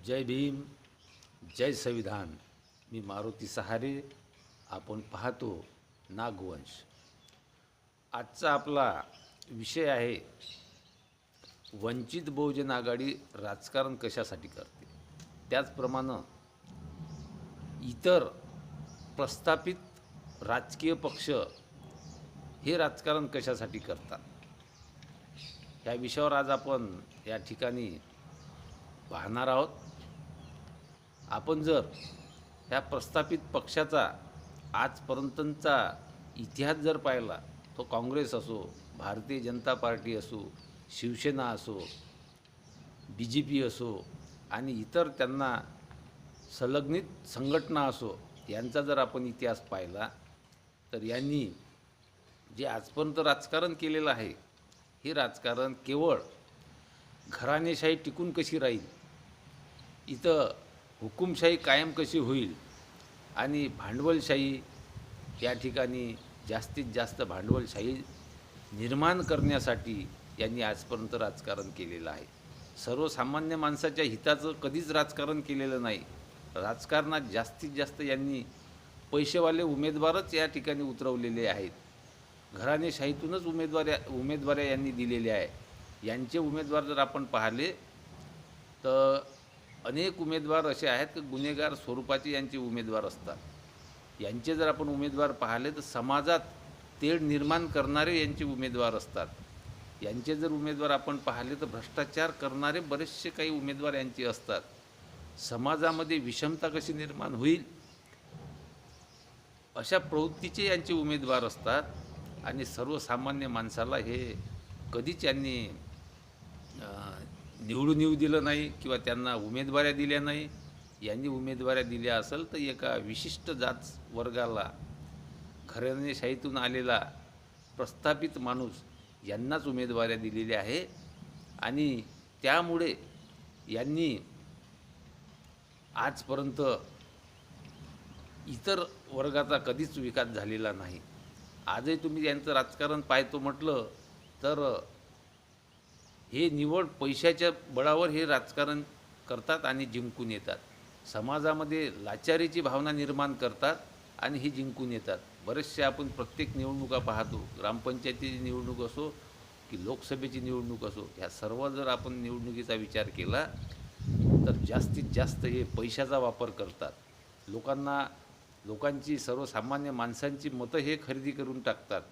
जय भीम, जय संविधान. मी मारुती सहारे. आपण पाहतो नागवंश. आजचा आपला विषय आहे वंचित बहुजन आघाडी राजकारण कशासाठी करते. त्याचप्रमाणे इतर प्रस्थापित राजकीय पक्ष हे राजकारण कशासाठी करतात. या विषयावर आज आपण या ठिकाणी पाहणार आहोत. आपण जर ह्या प्रस्थापित पक्षाचा आजपर्यंतचा इतिहास जर पाहिला, तो काँग्रेस असो, भारतीय जनता पार्टी असो, शिवसेना असो, BJP असो आणि इतर त्यांना संलग्नित संघटना असो, यांचा जर आपण इतिहास पाहिला तर यांनी जे आजपर्यंत राजकारण केलेलं आहे, हे राजकारण केवळ घराणेशाही टिकून कशी राहील, इथं हुकुमशाही कायम कशी होईल आणि भांडवलशाही या ठिकाणी जास्तीत जास्त भांडवलशाही निर्माण करण्यासाठी यांनी आजपर्यंत राजकारण केलेलं आहे. सर्वसामान्य माणसाच्या हिताचं कधीच राजकारण केलेलं नाही. राजकारणात जास्तीत जास्त यांनी पैसेवाले उमेदवारच या ठिकाणी उतरवलेले आहेत. घराणेशाहीतूनच उमेदवाऱ्या यांनी दिलेल्या आहे. यांचे उमेदवार जर आपण पाहिले तर अनेक उमेदवार असे आहेत की गुन्हेगार स्वरूपाचे यांचे उमेदवार असतात. यांचे जर आपण उमेदवार पाहिले तर समाजात तेढ निर्माण करणारे यांचे उमेदवार असतात. यांचे जर उमेदवार आपण पाहिले तर भ्रष्टाचार करणारे बरेचसे काही उमेदवार यांचे असतात. समाजामध्ये विषमता कशी निर्माण होईल अशा प्रवृत्तीचे यांचे उमेदवार असतात. आणि सर्वसामान्य माणसाला हे कधीच यांनी निवडून येऊ दिलं नाही किंवा त्यांना उमेदवाऱ्या दिल्या नाही. यांनी उमेदवाऱ्या दिल्या असेल तर एका विशिष्ट जात वर्गाला, घराणेशाहीतून आलेला प्रस्थापित माणूस यांनाच उमेदवाऱ्या दिलेल्या आहे. आणि त्यामुळे यांनी आजपर्यंत इतर वर्गाचा कधीच विकास झालेला नाही. आजही तुम्ही यांचं राजकारण पाहतो म्हटलं तर हे निवड पैशाच्या बळावर हे राजकारण करतात आणि जिंकून येतात. समाजामध्ये लाचारीची भावना निर्माण करतात आणि हे जिंकून येतात. बरेचसे आपण प्रत्येक निवडणुका पाहतो, ग्रामपंचायतीची निवडणूक असो की लोकसभेची निवडणूक असो, ह्या सर्व जर आपण निवडणुकीचा विचार केला तर जास्तीत जास्त हे पैशाचा वापर करतात. लोकांची, सर्वसामान्य माणसांची मतं हे खरेदी करून टाकतात.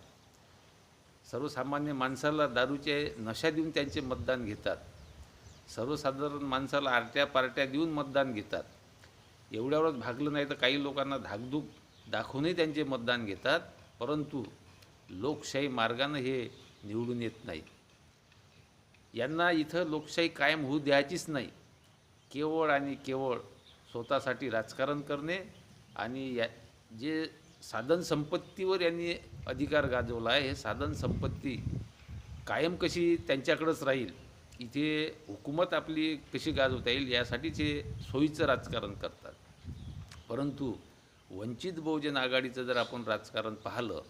सर्वसामान्य माणसाला दारूचे नशा देऊन त्यांचे मतदान घेतात. सर्वसाधारण माणसाला आरट्या पार्ट्या देऊन मतदान घेतात. एवढ्यावरच भागलं नाही तर काही लोकांना धाकधूक दाखवूनही त्यांचे मतदान घेतात. परंतु लोकशाही मार्गानं हे निवडून येत नाही. यांना इथं लोकशाही कायम होऊ द्यायचीच नाही. केवळ आणि केवळ स्वतःसाठी राजकारण करणे आणि जे साधनसंपत्तीवर यांनी अधिकार गाजवला आहे, हे साधनसंपत्ती कायम कशी त्यांच्याकडंच राहील, इथे हुकूमत आपली कशी गाजवता येईल यासाठीच हे सोयीचं राजकारण करतात. परंतु वंचित बहुजन आघाडीचं जर आपण राजकारण पाहिलं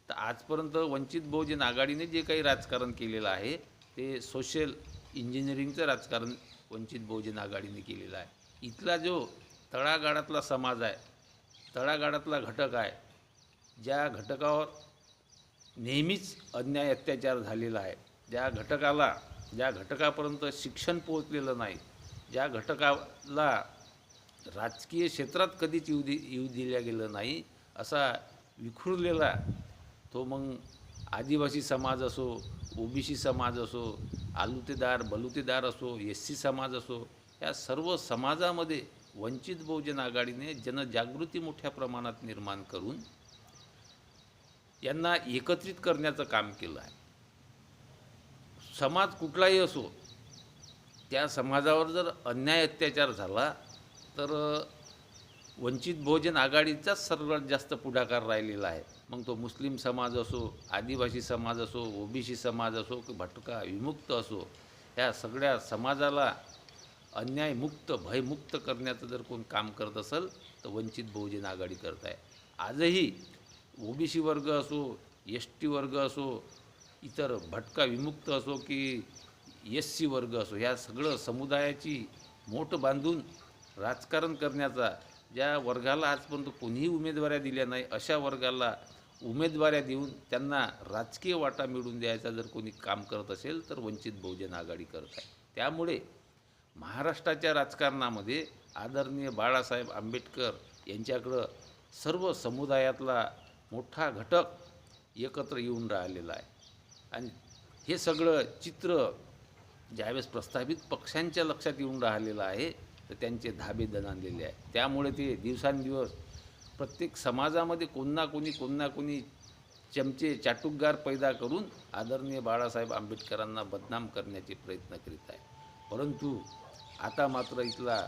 तर आजपर्यंत वंचित बहुजन आघाडीने जे काही राजकारण केलेलं आहे ते सोशल इंजिनिअरिंगचं राजकारण वंचित बहुजन आघाडीने केलेलं आहे. इथला जो तळागाळातला समाज आहे, तळागाळातला घटक आहे, ज्या घटकावर नेहमीच अन्याय अत्याचार झालेला आहे, ज्या घटकापर्यंत शिक्षण पोहोचलेलं नाही, ज्या घटकाला राजकीय क्षेत्रात कधीच येऊ दिल्या गेलं नाही, असा विखुरलेला तो मग आदिवासी समाज असो, OBC समाज असो, आलुतेदार बलुतेदार असो, SC समाज असो, या सर्व समाजामध्ये वंचित बहुजन आघाडीने जनजागृती मोठ्या प्रमाणात निर्माण करून यांना एकत्रित करण्याचं काम केलं आहे. समाज कुठलाही असो, त्या समाजावर जर अन्याय अत्याचार झाला तर वंचित बहुजन आघाडीचाच सर्वात जास्त पुढाकार राहिलेला आहे. मग तो मुस्लिम समाज असो, आदिवासी समाज असो, OBC समाज असो की भटका विमुक्त असो, ह्या सगळ्या समाजाला अन्यायमुक्त, भयमुक्त करण्याचं जर कोण काम करत असेल तर वंचित बहुजन आघाडी करत आहे. आजही OBC वर्ग असो, ST वर्ग असो, इतर भटका विमुक्त असो की SC वर्ग असो, ह्या सगळं समुदायाची मोठ बांधून राजकारण करण्याचा, ज्या वर्गाला आजपर्यंत कोणीही उमेदवाऱ्या दिल्या नाही अशा वर्गाला उमेदवाऱ्या देऊन त्यांना राजकीय वाटा मिळवून द्यायचा जर कोणी काम करत असेल तर वंचित बहुजन आघाडी करत आहे. त्यामुळे महाराष्ट्राच्या राजकारणामध्ये आदरणीय बाळासाहेब आंबेडकर यांच्याकडं सर्व समुदायातला मोठा घटक एकत्र येऊन राहिलेला आहे. आणि हे सगळं चित्र ज्यावेळेस प्रस्थापित पक्षांच्या लक्षात येऊन राहिलेलं आहे तर त्यांचे धाबे दणाणलेले आहे. त्यामुळे ते दिवसांदिवस प्रत्येक समाजामध्ये कोण ना कोणी चमचे चाटुकगार पैदा करून आदरणीय बाळासाहेब आंबेडकरांना बदनाम करण्याचे प्रयत्न करीत आहे. परंतु आता मात्र इथला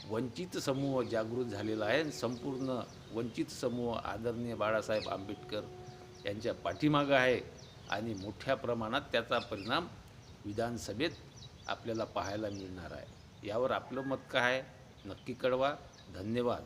वंचित समूह जागृत झालेला आहे आणि संपूर्ण वंचित समूह आदरणीय बाळासाहेब आंबेडकर यांच्या पाठीमागं आहे आणि मोठ्या प्रमाणात त्याचा परिणाम विधानसभेत आपल्याला पाहायला मिळणार आहे. यावर आपलं मत काय आहे नक्की कळवा. धन्यवाद.